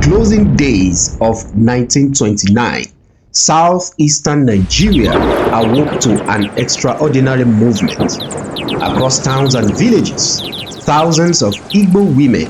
closing days of 1929, southeastern Nigeria awoke to an extraordinary movement. Across towns and villages, thousands of Igbo women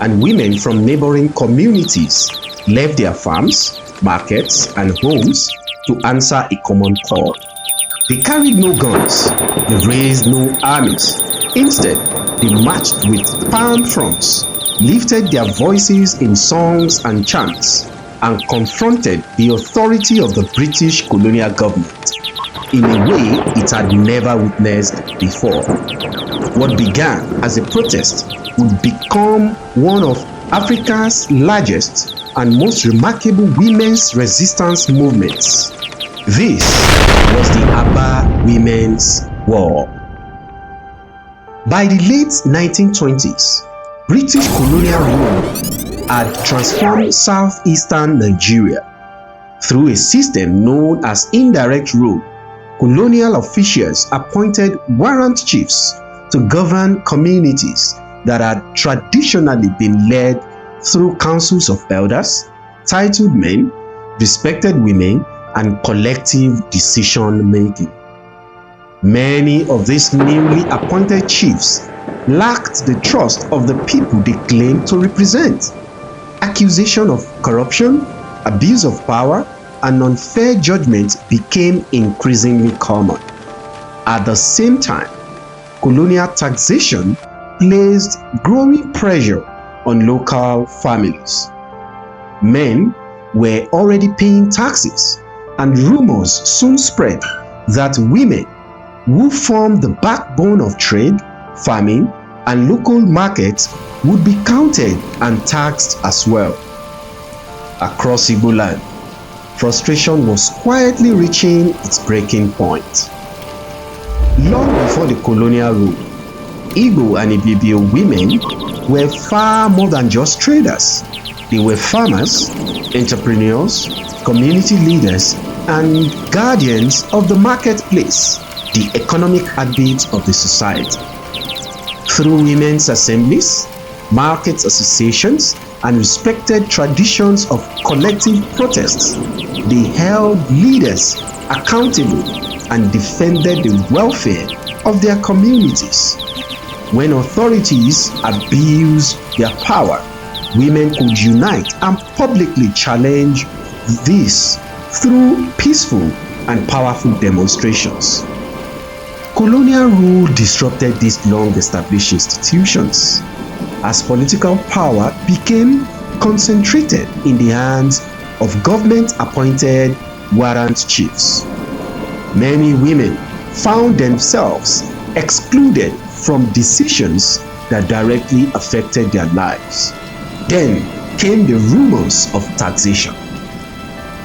and women from neighboring communities left their farms, markets, and homes to answer a common call. They carried no guns, they raised no armies. Instead, they marched with palm fronts, lifted their voices in songs and chants, and confronted the authority of the British colonial government in a way it had never witnessed before. What began as a protest would become one of Africa's largest and most remarkable women's resistance movements. This was the Aba Women's War. By the late 1920s, British colonial rule had transformed southeastern Nigeria. Through a system known as indirect rule, colonial officials appointed warrant chiefs to govern communities that had traditionally been led through councils of elders, titled men, respected women, and collective decision-making. Many of these newly appointed chiefs lacked the trust of the people they claimed to represent. Accusation of corruption, abuse of power, and unfair judgment became increasingly common. At the same time, colonial taxation placed growing pressure on local families. Men were already paying taxes, and rumors soon spread that women, who formed the backbone of trade, farming, and local markets, would be counted and taxed as well. Across Igbo land, frustration was quietly reaching its breaking point. Long before the colonial rule, Igbo and Ibibio women were far more than just traders. They were farmers, entrepreneurs, community leaders, and guardians of the marketplace, the economic heartbeat of the society. Through women's assemblies, market associations, and respected traditions of collective protests, they held leaders accountable and defended the welfare of their communities. When authorities abused their power, women could unite and publicly challenge this through peaceful and powerful demonstrations. Colonial rule disrupted these long-established institutions as political power became concentrated in the hands of government-appointed warrant chiefs. Many women found themselves excluded from decisions that directly affected their lives. Then came the rumors of taxation.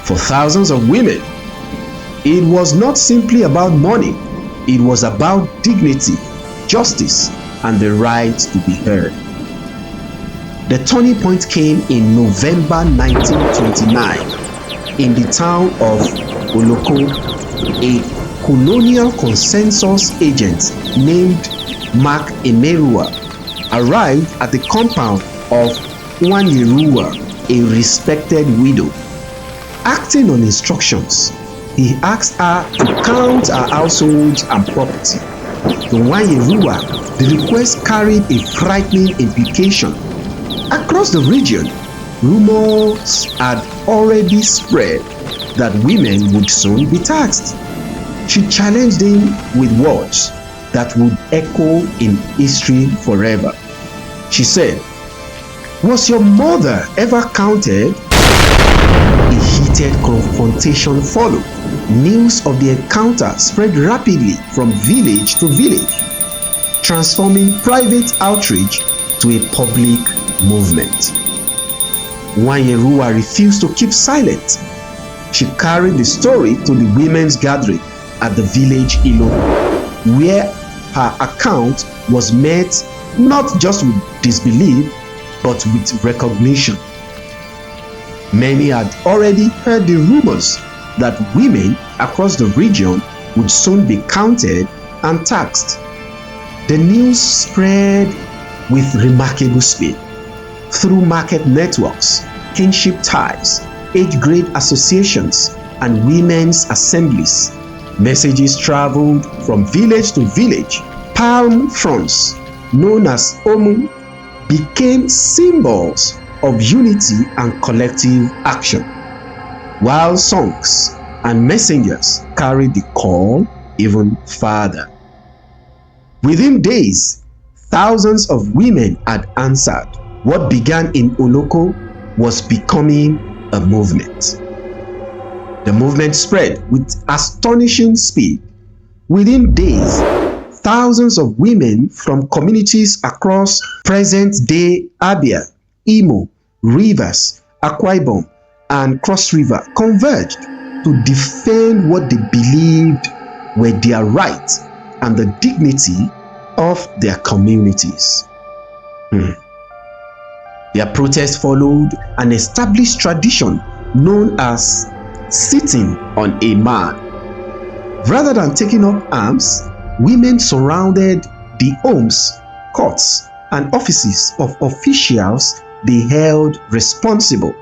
For thousands of women, it was not simply about money, it was about dignity, justice, and the right to be heard. The turning point came in November 1929 in the town of Oloko. A colonial consensus agent named Mark Emerua arrived at the compound of Wanyeruwa, a respected widow. Acting on instructions, he asked her to count her household and property. To Wanyeruwa, the request carried a frightening implication. Across the region, rumors had already spread that women would soon be taxed. She challenged him with words that would echo in history forever. She said, "Was your mother ever counted?" A heated confrontation followed. News of the encounter spread rapidly from village to village, transforming private outrage to a public movement. Wanyeruwa refused to keep silent. She carried the story to the women's gathering at the village Ilo, where her account was met not just with disbelief, but with recognition. Many had already heard the rumors that women across the region would soon be counted and taxed. The news spread with remarkable speed through market networks, kinship ties, age grade associations, and women's assemblies. Messages traveled from village to village. Palm fronds, known as Omu, became symbols of unity and collective action, while songs and messengers carried the call even farther. Within days, thousands of women had answered. What began in Oloko was becoming a movement. The movement spread with astonishing speed. Within days, thousands of women from communities across present-day Abia, Imo, Rivers, Akwa Ibom, and Cross River converged to defend what they believed were their rights and the dignity of their communities. Their protest followed an established tradition known as sitting on a man. Rather than taking up arms, women surrounded the homes, courts, and offices of officials they held responsible.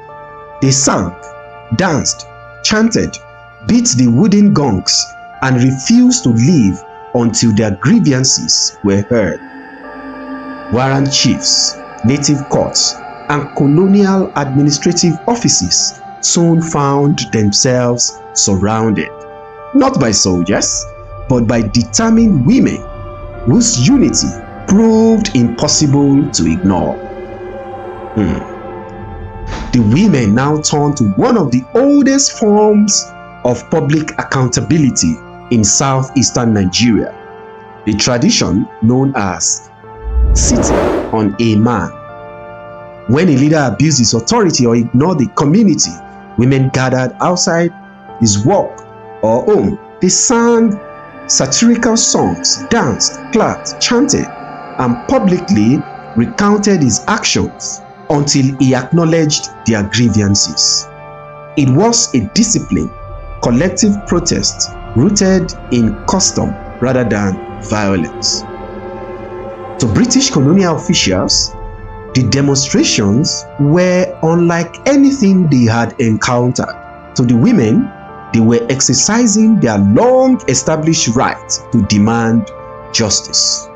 They sang, danced, chanted, beat the wooden gongs, and refused to leave until their grievances were heard. Warrant chiefs, native courts, and colonial administrative offices soon found themselves surrounded, not by soldiers, but by determined women whose unity proved impossible to ignore. The women now turned to one of the oldest forms of public accountability in southeastern Nigeria, the tradition known as sitting on a man. When a leader abused his authority or ignored the community, women gathered outside his work or home. They sang satirical songs, danced, clapped, chanted, and publicly recounted his actions until he acknowledged their grievances. It was a disciplined, collective protest rooted in custom rather than violence. To British colonial officials, the demonstrations were unlike anything they had encountered. To the women, they were exercising their long-established right to demand justice.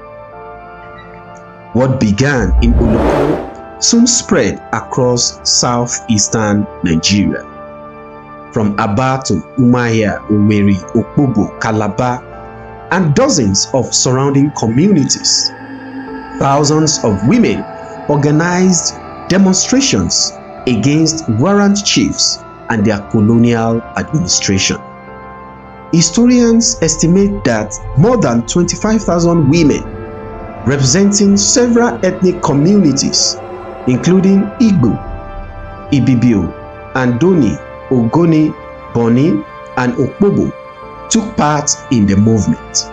What began in Oloko soon spread across southeastern Nigeria. From Aba to Umuahia, Owerri, Okpobo, Calabar, and dozens of surrounding communities. Thousands of women organized demonstrations against warrant chiefs and their colonial administration. Historians estimate that more than 25,000 women, representing several ethnic communities, including Igbo, Ibibio, Andoni, Ogoni, Boni, and Okpobo, took part in the movement.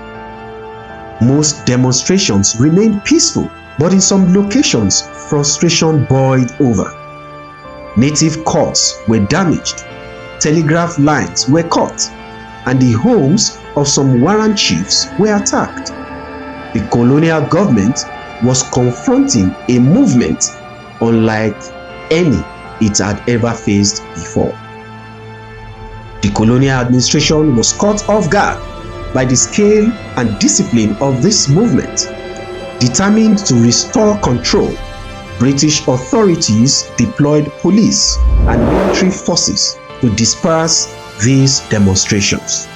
Most demonstrations remained peaceful, but in some locations, frustration boiled over. Native courts were damaged, telegraph lines were cut, and the homes of some warrant chiefs were attacked. The colonial government was confronting a movement unlike any it had ever faced before. The colonial administration was caught off guard by the scale and discipline of this movement. Determined to restore control, British authorities deployed police and military forces to disperse these demonstrations.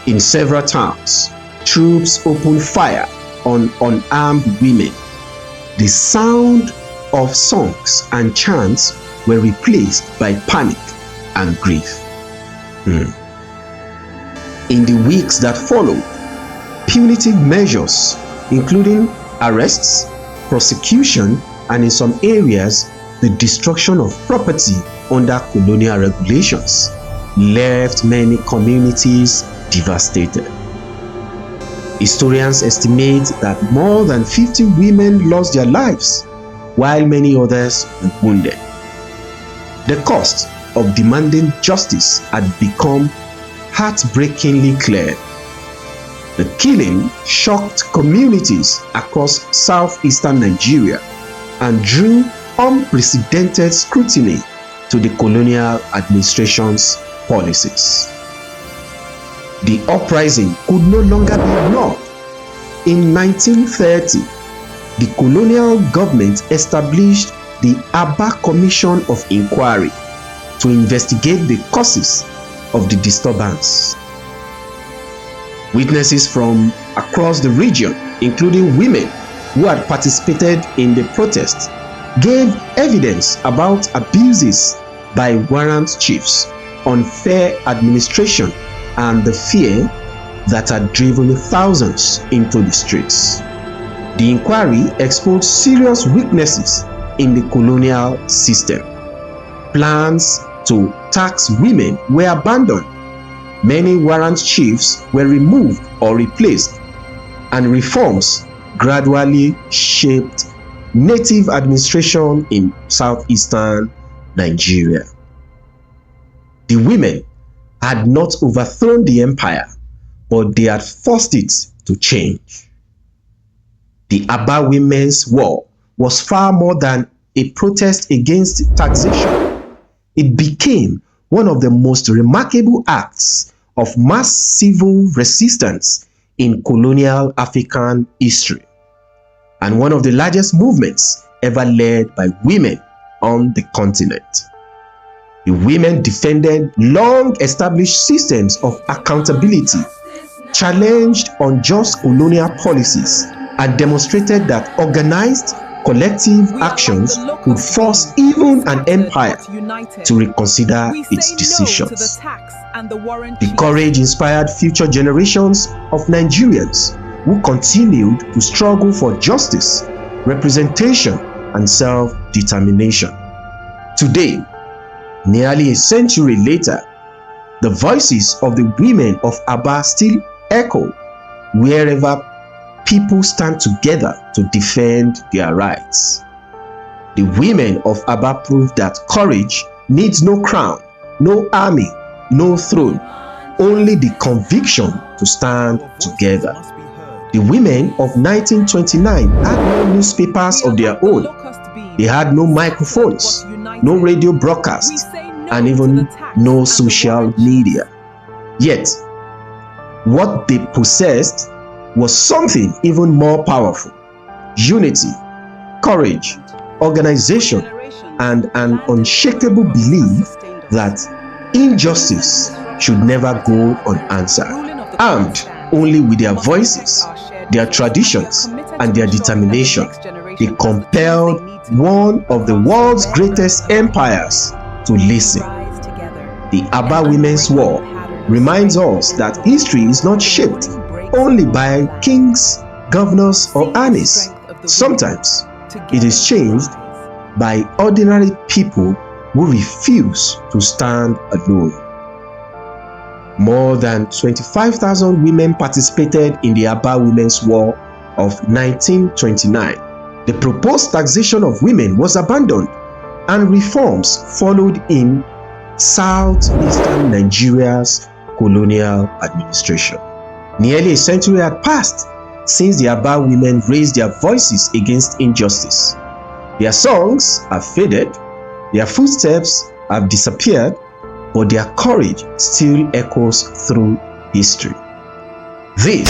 In several towns, troops opened fire on unarmed women. The sound of songs and chants were replaced by panic and grief. In the weeks that followed, punitive measures, including arrests, prosecution, and in some areas, the destruction of property under colonial regulations, left many communities devastated. Historians estimate that more than 50 women lost their lives, while many others were wounded. The cost of demanding justice had become heartbreakingly clear. The killing shocked communities across southeastern Nigeria and drew unprecedented scrutiny to the colonial administration's policies. The uprising could no longer be ignored. In 1930, the colonial government established the Aba Commission of Inquiry to investigate the causes of the disturbance. Witnesses from across the region, including women who had participated in the protest, gave evidence about abuses by Warrant Chiefs, unfair administration, and the fear that had driven thousands into the streets. The inquiry exposed serious weaknesses in the colonial system. Plans to tax women were abandoned. Many Warrant Chiefs were removed or replaced, and reforms gradually shaped native administration in southeastern Nigeria. The women had not overthrown the empire, but they had forced it to change. The Aba Women's War was far more than a protest against taxation. It became one of the most remarkable acts of mass civil resistance in colonial African history, and one of the largest movements ever led by women on the continent. The women defended long-established systems of accountability, challenged unjust colonial policies, and demonstrated that organized, collective actions could force even an empire to reconsider its decisions. The courage inspired future generations of Nigerians who continued to struggle for justice, representation, and self-determination. Today, nearly a century later, the voices of the women of Aba still echo wherever people stand together to defend their rights. The women of Aba proved that courage needs no crown, no army, no throne, only the conviction to stand together. The women of 1929 had no newspapers of their own. They had no microphones, no radio broadcasts, and even no social media. Yet, what they possessed was something even more powerful: unity, courage, organization, and an unshakable belief that injustice should never go unanswered. Armed only with their voices, their traditions, and their determination, they compelled one of the world's greatest empires to listen. The Aba Women's War reminds us that history is not shaped only by kings, governors, or armies. Sometimes it is changed by ordinary people who refuse to stand alone. More than 25,000 women participated in the Aba Women's War of 1929. The proposed taxation of women was abandoned, and reforms followed in southeastern Nigeria's colonial administration. Nearly a century had passed since the Aba women raised their voices against injustice. Their songs have faded, their footsteps have disappeared, but their courage still echoes through history. This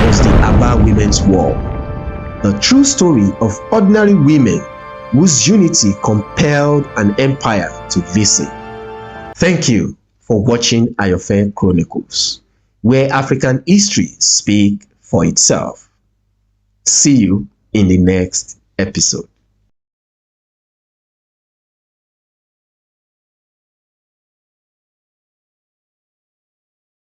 was the Aba Women's War, the true story of ordinary women whose unity compelled an empire to listen. Thank you for watching Ayanfe Chronicles, where African history speaks for itself. See you in the next episode.